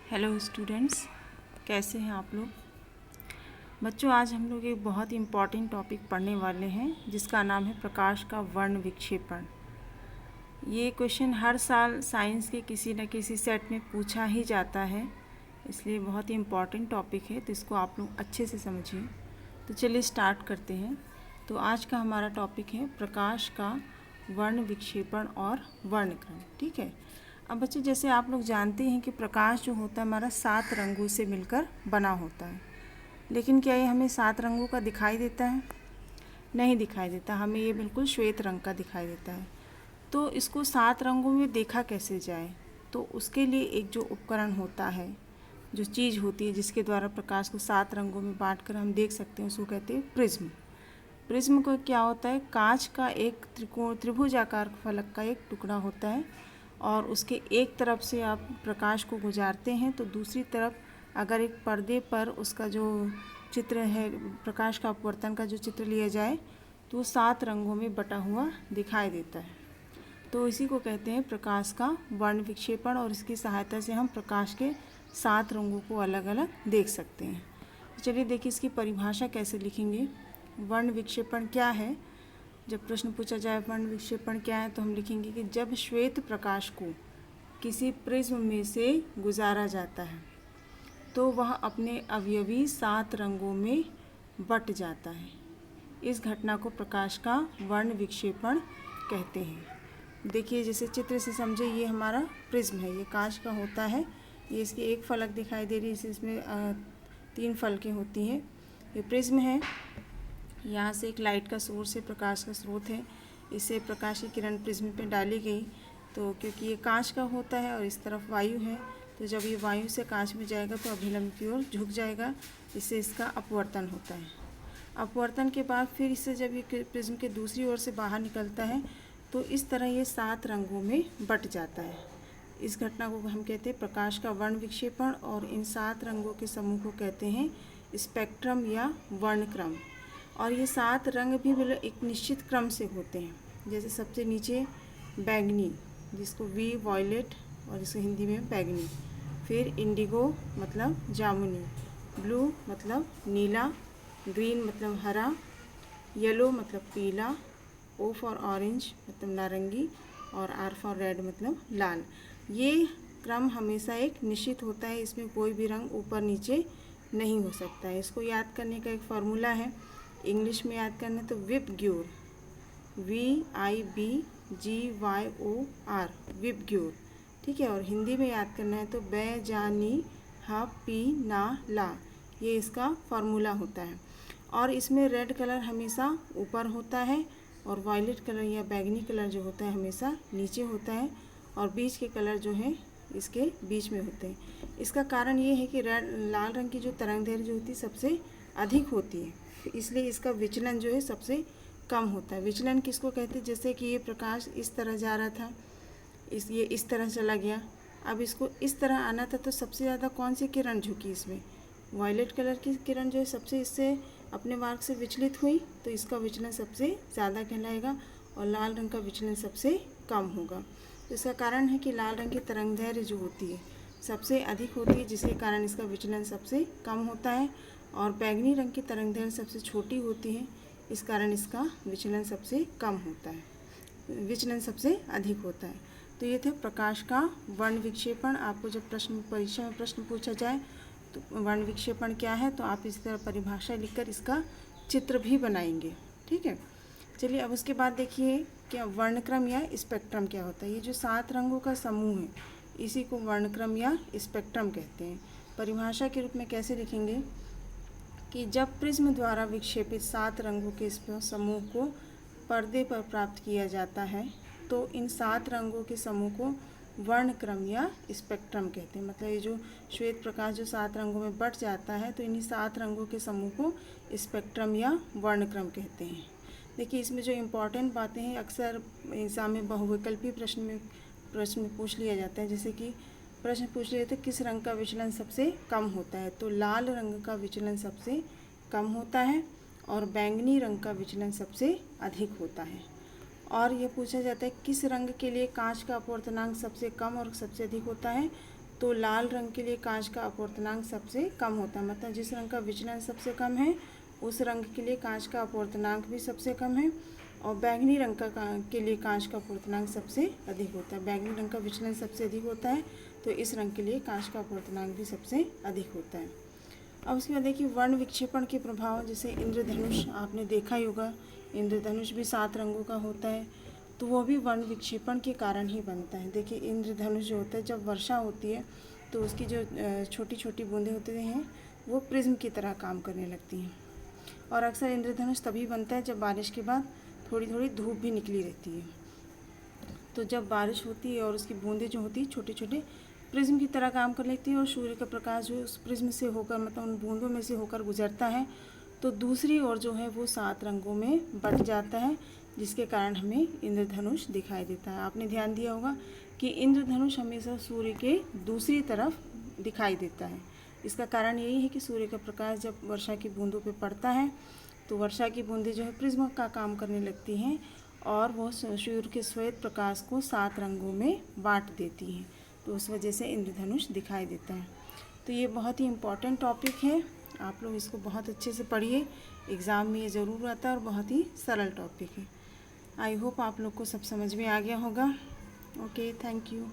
Hello students, कैसे हैं आप लोग। बच्चों, आज हम लोग एक बहुत ही इम्पॉर्टेंट टॉपिक पढ़ने वाले हैं जिसका नाम है प्रकाश का वर्ण विक्षेपण। ये क्वेश्चन हर साल साइंस के किसी न किसी सेट में पूछा ही जाता है, इसलिए बहुत ही इम्पॉर्टेंट टॉपिक है, तो इसको आप लोग अच्छे से समझिए। तो चलिए स्टार्ट करते हैं। तो आज का हमारा टॉपिक है प्रकाश का वर्ण विक्षेपण और वर्णक्रम। ठीक है। अब बच्चे, जैसे आप लोग जानते हैं कि प्रकाश जो होता है हमारा 7 रंगों से मिलकर बना होता है, लेकिन क्या ये हमें 7 रंगों का दिखाई देता है? नहीं दिखाई देता, हमें ये बिल्कुल श्वेत रंग का दिखाई देता है। तो इसको 7 रंगों में देखा कैसे जाए? तो उसके लिए एक जो उपकरण होता है, जो चीज़ होती है जिसके द्वारा प्रकाश को 7 रंगों में बांटकर हम देख सकते हैं, उसको कहते हैं प्रिज्म। प्रिज्म को क्या होता है? कांच का एक त्रिभुजाकार फलक का एक टुकड़ा होता है, और उसके एक तरफ से आप प्रकाश को गुजारते हैं तो दूसरी तरफ अगर एक पर्दे पर उसका जो चित्र है, प्रकाश का अपवर्तन का जो चित्र लिया जाए, तो 7 रंगों में बटा हुआ दिखाई देता है। तो इसी को कहते हैं प्रकाश का वर्ण विक्षेपण, और इसकी सहायता से हम प्रकाश के 7 रंगों को अलग अलग देख सकते हैं। चलिए देखिए इसकी परिभाषा कैसे लिखेंगे। वर्ण विक्षेपण क्या है? जब प्रश्न पूछा जाए वर्ण विक्षेपण क्या है, तो हम लिखेंगे कि जब श्वेत प्रकाश को किसी प्रिज्म में से गुजारा जाता है तो वह अपने अवयवी 7 रंगों में बट जाता है। इस घटना को प्रकाश का वर्ण विक्षेपण कहते हैं। देखिए जैसे चित्र से समझे, ये हमारा प्रिज्म है, ये कांच का होता है। ये इसकी एक फलक दिखाई दे रही है, इसमें 3 फलकें होती हैं। ये प्रिज्म है, यहाँ से एक लाइट का सोर्स है, प्रकाश का स्रोत है, इससे प्रकाश की किरण प्रिज्म पे डाली गई। तो क्योंकि ये कांच का होता है और इस तरफ वायु है, तो जब ये वायु से कांच में जाएगा तो अभिलंब की ओर झुक जाएगा, इससे इसका अपवर्तन होता है। अपवर्तन के बाद फिर इससे जब ये प्रिज्म के दूसरी ओर से बाहर निकलता है तो इस तरह ये 7 रंगों में बट जाता है। इस घटना को हम कहते हैं प्रकाश का वर्ण विक्षेपण, और इन 7 रंगों के समूह को कहते हैं स्पेक्ट्रम या वर्णक्रम। और ये 7 रंग भी मतलब एक निश्चित क्रम से होते हैं। जैसे सबसे नीचे बैंगनी, जिसको वी वॉयलेट और इसको हिंदी में बैंगनी, फिर इंडिगो मतलब जामुनी, ब्लू मतलब नीला, ग्रीन मतलब हरा, येलो मतलब पीला, ओ फॉर ऑरेंज मतलब नारंगी, और आर फॉर रेड मतलब लाल। ये क्रम हमेशा एक निश्चित होता है, इसमें कोई भी रंग ऊपर नीचे नहीं हो सकता है। इसको याद करने का एक फार्मूला है, इंग्लिश में याद करना है तो विबग्योर, VIBGYOR, विबग्योर। ठीक है। और हिंदी में याद करना है तो बैजानी हा पी ना ला, ये इसका फार्मूला होता है। और इसमें रेड कलर हमेशा ऊपर होता है, और वायलेट कलर या बैगनी कलर जो होता है हमेशा नीचे होता है, और बीच के कलर जो है इसके बीच में होते हैं। इसका कारण ये है कि लाल रंग की जो तरंगदैर्घ्य जो होती है सबसे अधिक होती है, इसलिए इसका विचलन जो है सबसे कम होता है। विचलन किसको कहते हैं? जैसे कि ये प्रकाश इस तरह जा रहा था, ये इस तरह चला गया, अब इसको इस तरह आना था, तो सबसे ज़्यादा कौन सी किरण झुकी इसमें? वायलेट कलर की किरण जो है सबसे इससे अपने मार्ग से विचलित हुई, तो इसका विचलन सबसे ज़्यादा कहलाएगा, और लाल रंग का विचलन सबसे कम होगा। तो इसका कारण है कि लाल रंग की तरंगदैर्घ्य जो होती है सबसे अधिक होती है, जिसके कारण इसका विचलन सबसे कम होता है, और बैंगनी रंग की तरंगदैर्घ्य सबसे छोटी होती है, इस कारण इसका विचलन सबसे कम होता है, विचलन सबसे अधिक होता है। तो ये थे प्रकाश का वर्ण विक्षेपण। आपको जब परीक्षा में प्रश्न पूछा जाए तो वर्ण विक्षेपण क्या है, तो आप इस तरह परिभाषा लिखकर इसका चित्र भी बनाएंगे। ठीक है। चलिए अब उसके बाद देखिए क्या वर्णक्रम या स्पेक्ट्रम क्या होता है। ये जो 7 रंगों का समूह है इसी को वर्णक्रम या स्पेक्ट्रम कहते हैं। परिभाषा के रूप में कैसे लिखेंगे कि जब प्रिज्म द्वारा विक्षेपित 7 रंगों के समूह को पर्दे पर प्राप्त किया जाता है तो इन 7 रंगों के समूह को वर्णक्रम या स्पेक्ट्रम कहते हैं। मतलब ये जो श्वेत प्रकाश जो 7 रंगों में बट जाता है तो इन्हीं 7 रंगों के समूह को स्पेक्ट्रम या वर्णक्रम कहते हैं। देखिए इसमें जो इम्पॉर्टेंट बातें हैं अक्सर एग्जाम में बहुविकल्पी प्रश्न में पूछ लिया जाता है। जैसे कि प्रश्न पूछ लिया था किस रंग का विचलन सबसे कम होता है, तो लाल रंग का विचलन सबसे कम होता है, और बैंगनी रंग का विचलन सबसे अधिक होता है। और ये पूछा जाता है किस रंग के लिए कांच का अपवर्तनांक सबसे कम और सबसे अधिक होता है, तो लाल रंग के लिए कांच का अपवर्तनांक सबसे कम होता है, मतलब जिस रंग का विचलन सबसे कम है उस रंग के लिए कांच का अपवर्तनांक भी सबसे कम है। और बैंगनी रंग के लिए कांच का अपवर्तनांक सबसे अधिक होता है। बैंगनी रंग का विचलन सबसे अधिक होता है, तो इस रंग के लिए कांच का अपवर्तनांक भी सबसे अधिक होता है। अब उसके बाद देखिए वर्ण विक्षेपण के प्रभाव, जैसे इंद्रधनुष आपने देखा ही होगा, इंद्रधनुष भी 7 रंगों का होता है, तो वो भी वर्ण विक्षेपण के कारण ही बनता है। देखिए इंद्रधनुष जो होता है, जब वर्षा होती है तो उसकी जो छोटी छोटी बूंदें होते हैं वो प्रिज्म की तरह काम करने लगती हैं। और अक्सर इंद्रधनुष तभी बनता है जब बारिश के बाद थोड़ी थोड़ी धूप भी निकली रहती है। तो जब बारिश होती है और उसकी बूंदें जो होती है छोटे छोटे प्रिज्म की तरह काम कर लेती है और सूर्य का प्रकाश जो उस प्रिज्म से होकर, मतलब उन बूंदों में से होकर गुजरता है, तो दूसरी ओर जो है वो 7 रंगों में बट जाता है, जिसके कारण हमें इंद्रधनुष दिखाई देता है। आपने ध्यान दिया होगा कि इंद्रधनुष हमेशा सूर्य के दूसरी तरफ दिखाई देता है। इसका कारण यही है कि सूर्य का प्रकाश जब वर्षा की बूंदों पे पड़ता है तो वर्षा की बूंदें जो है प्रिज्म का काम करने लगती हैं और वो सूर्य के श्वेत प्रकाश को 7 रंगों में बांट देती हैं, तो उस वजह से इंद्रधनुष दिखाई देता है। तो ये बहुत ही इम्पॉर्टेंट टॉपिक है, आप लोग इसको बहुत अच्छे से पढ़िए, एग्ज़ाम में ये ज़रूर आता है और बहुत ही सरल टॉपिक है। आई होप आप लोग को सब समझ में आ गया होगा। Okay, thank you.